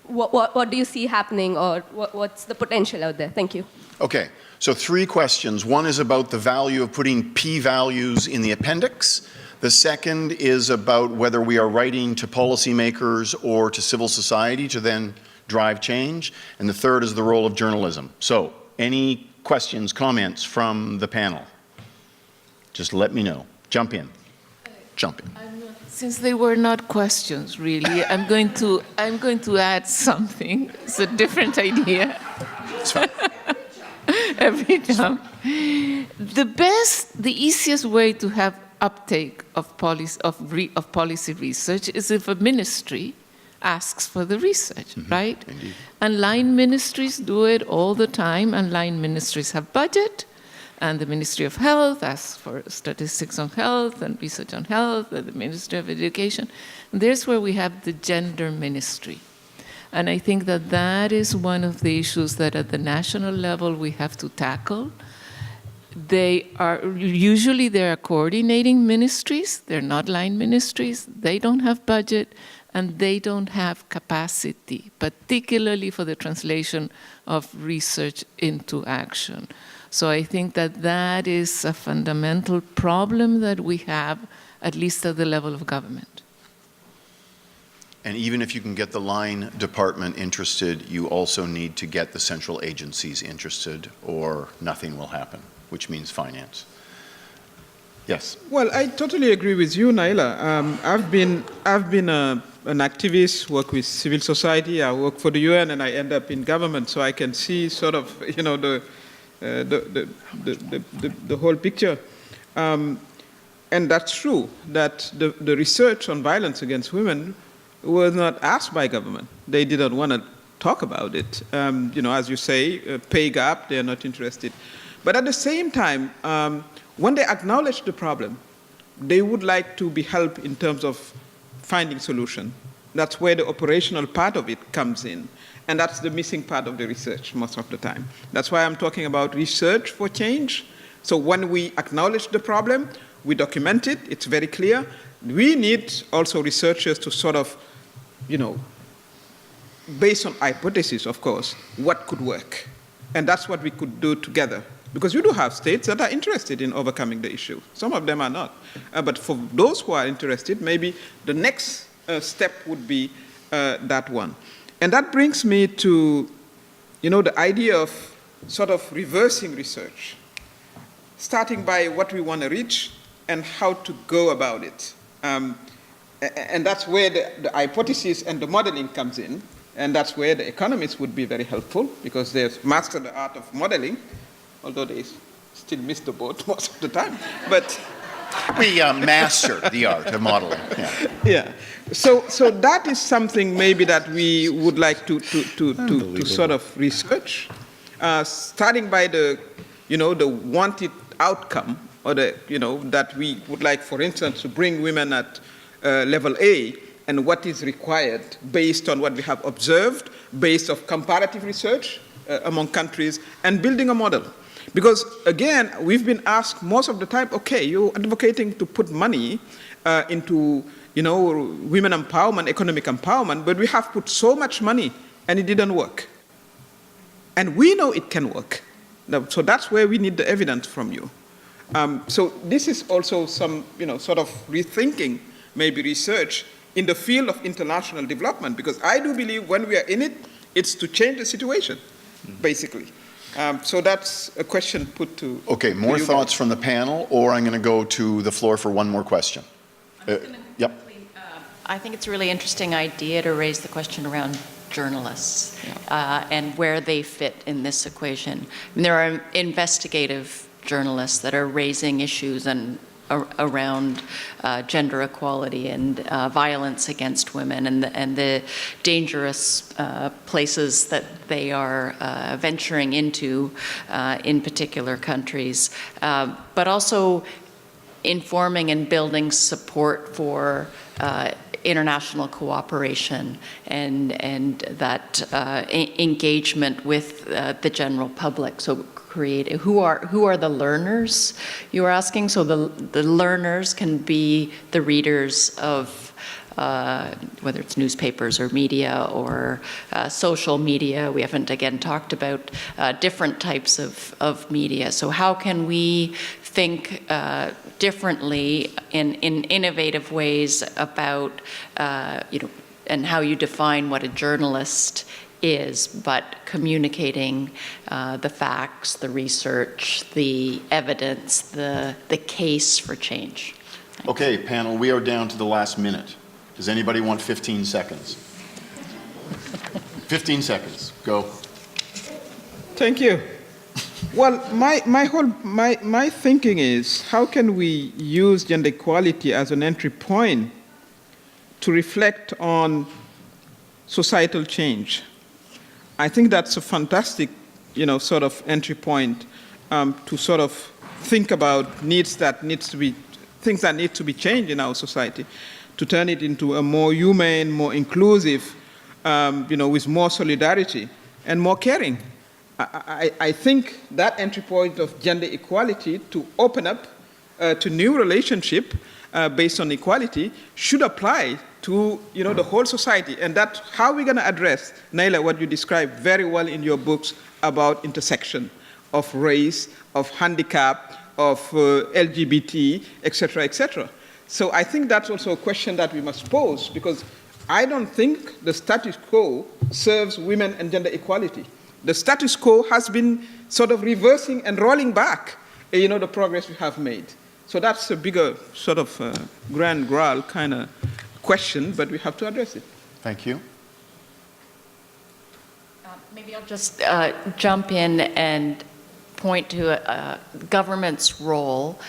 what do you see happening, or what's the potential out there? Thank you. Okay, so 3 questions. One is about the value of putting p-values in the appendix. The second is about whether we are writing to policymakers or to civil society to then drive change. And the third is the role of journalism. So any questions, comments from the panel? Just let me know. Jump in. Jump in. Since they were not questions, really, I'm going to add something. It's a different idea. It's fine. Every time. The easiest way to have uptake of policy research is if a ministry asks for the research, right? Indeed. And line ministries do it all the time, and line ministries have budget, and the Ministry of Health asks for statistics on health and research on health, and the Ministry of Education. And there's where we have the gender ministry. And I think that that is one of the issues that at the national level we have to tackle. They are coordinating ministries. They're not line ministries. They don't have budget, and they don't have capacity, particularly for the translation of research into action. So I think that that is a fundamental problem that we have, at least at the level of government. And even if you can get the line department interested, you also need to get the central agencies interested, or nothing will happen, which means finance. Yes. Well, I totally agree with you, Naila. I've been an activist, work with civil society. I work for the UN, and I end up in government, so I can see sort of, the whole picture. And that's true that the research on violence against women was not asked by government. They didn't want to talk about it. As you say, pay gap, they're not interested. But at the same time, when they acknowledge the problem, they would like to be helped in terms of finding solution. That's where the operational part of it comes in. And that's the missing part of the research most of the time. That's why I'm talking about research for change. So when we acknowledge the problem, we document it, it's very clear. We need also researchers to sort of, based on hypotheses, of course, what could work. And that's what we could do together. Because you do have states that are interested in overcoming the issue. Some of them are not. But for those who are interested, maybe the next step would be that one. And that brings me to, the idea of sort of reversing research, starting by what we want to reach and how to go about it. And that's where the hypothesis and the modeling comes in. And that's where the economists would be very helpful, because they've mastered the art of modeling, although they still miss the boat most of the time. But we master the art of modeling. Yeah. So that is something maybe that we would like to sort of research, starting by the wanted outcome, or that we would like, for instance, to bring women at level A, and what is required based on what we have observed, based on comparative research among countries, and building a model. Because again, we've been asked most of the time, okay, you're advocating to put money into women empowerment, economic empowerment, but we have put so much money and it didn't work. And we know it can work. So that's where we need the evidence from you. So this is also some, sort of rethinking, maybe research in the field of international development, because I do believe when we are in it, it's to change the situation, basically. So that's a question put to Okay, more thoughts from the panel, or I'm going to go to the floor for one more question. Yep. I think it's a really interesting idea to raise the question around journalists and where they fit in this equation. There are investigative journalists that are raising issues around gender equality and violence against women and the dangerous places that they are venturing into in particular countries, but also informing and building support for international cooperation and that engagement with the general public. So who are the learners you are asking? So the learners can be the readers of whether it's newspapers or media or social media. We haven't again talked about different types of media. So how can we think differently in innovative ways about and how you define what a journalist is, but communicating the facts, the research, the evidence, the case for change. Okay, panel, we are down to the last minute. Does anybody want 15 seconds? 15 seconds, go. Thank you. Well, my thinking is, how can we use gender equality as an entry point to reflect on societal change? I think that's a fantastic, sort of entry point to sort of think about things that need to be changed in our society, to turn it into a more humane, more inclusive, with more solidarity and more caring. I think that entry point of gender equality to open up to new relationship based on equality should apply to the whole society, and that's how we're going to address, Naila, what you described very well in your books about intersection of race, of handicap, of LGBT, etc., etc. So I think that's also a question that we must pose, because I don't think the status quo serves women and gender equality. The status quo has been sort of reversing and rolling back, the progress we have made. So that's a bigger sort of grand growl kind of question, but we have to address it. Thank you. Maybe I'll just jump in and point to government's role.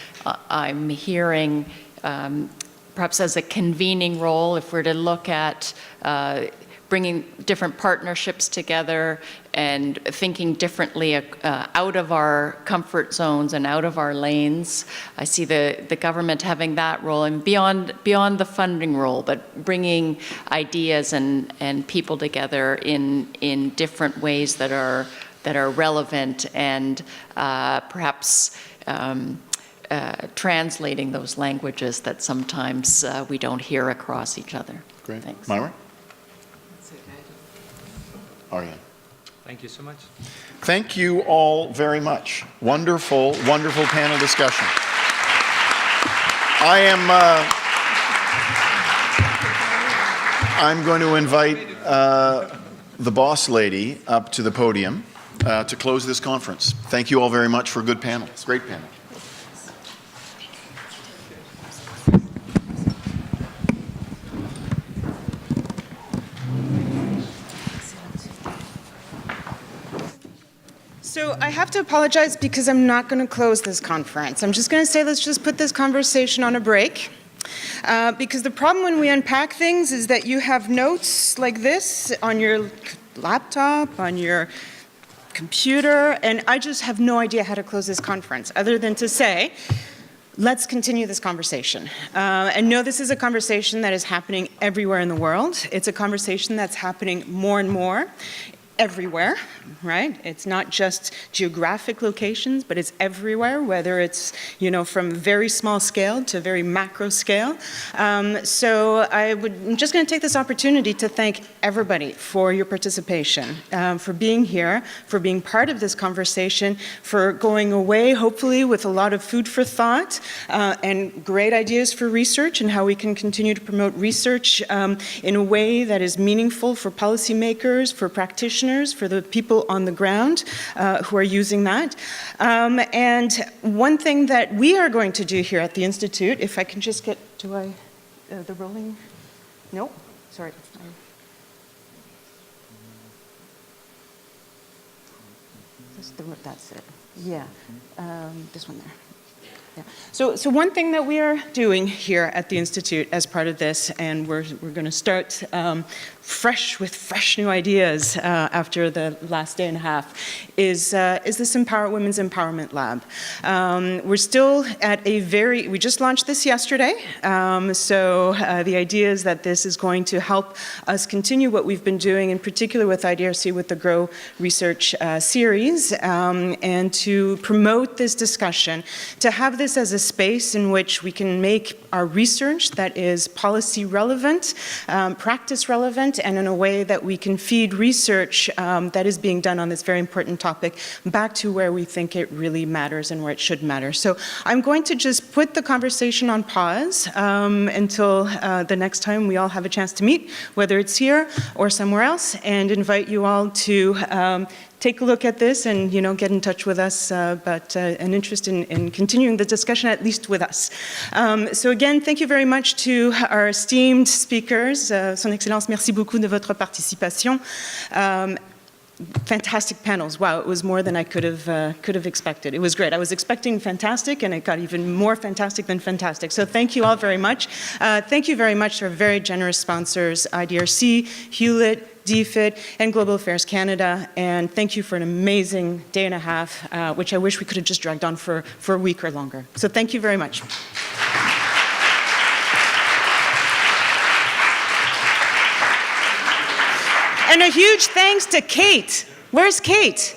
I'm hearing perhaps as a convening role, if we're to look at bringing different partnerships together and thinking differently out of our comfort zones and out of our lanes. I see the government having that role, and beyond the funding role, but bringing ideas and people together in different ways that are relevant and perhaps translating those languages that sometimes we don't hear across each other. Great. Thanks. Mayra? Arjin. Thank you so much. Thank you all very much. Wonderful, wonderful panel discussion. I'm going to invite the boss lady up to the podium to close this conference. Thank you all very much for a good panel. It's a great panel. So I have to apologize because I'm not going to close this conference. I'm just going to say let's just put this conversation on a break. Because the problem when we unpack things is that you have notes like this on your laptop, on your computer, and I just have no idea how to close this conference other than to say, let's continue this conversation. And no, this is a conversation that is happening everywhere in the world. It's a conversation that's happening more and more everywhere, right? It's not just geographic locations, but it's everywhere, whether it's, from very small scale to very macro scale. So I'm just going to take this opportunity to thank everybody for your participation, for being here, for being part of this conversation, for going away, hopefully, with a lot of food for thought and great ideas for research and how we can continue to promote research in a way that is meaningful for policymakers, for practitioners, for the people on the ground who are using that. And one thing that we are going to do here at the Institute, if I can just get, the rolling? No, sorry. That's it. Yeah, this one there. Yeah. So one thing that we are doing here at the Institute as part of this, and we're going to start with fresh new ideas after the last day and a half, is this Women's Empowerment Lab. We're still at we just launched this yesterday, so the idea is that this is going to help us continue what we've been doing, in particular with IDRC, with the GROW research series, and to promote this discussion, to have this as a space in which we can make our research that is policy relevant, practice relevant, and in a way that we can feed research that is being done on this very important topic back to where we think it really matters and where it should matter. So I'm going to just put the conversation on pause until the next time we all have a chance to meet, whether it's here or somewhere else, and invite you all to take a look at this and, get in touch with us, but an interest in continuing the discussion, at least with us. So again, thank you very much to our esteemed speakers. Son Excellence, merci beaucoup de votre participation. Fantastic panels. Wow, it was more than I could have expected. It was great. I was expecting fantastic, and it got even more fantastic than fantastic. So thank you all very much. Thank you very much to our very generous sponsors, IDRC, Hewlett, DFID, and Global Affairs Canada, and thank you for an amazing day and a half, which I wish we could have just dragged on for a week or longer. So thank you very much. And a huge thanks to Kate. Where's Kate?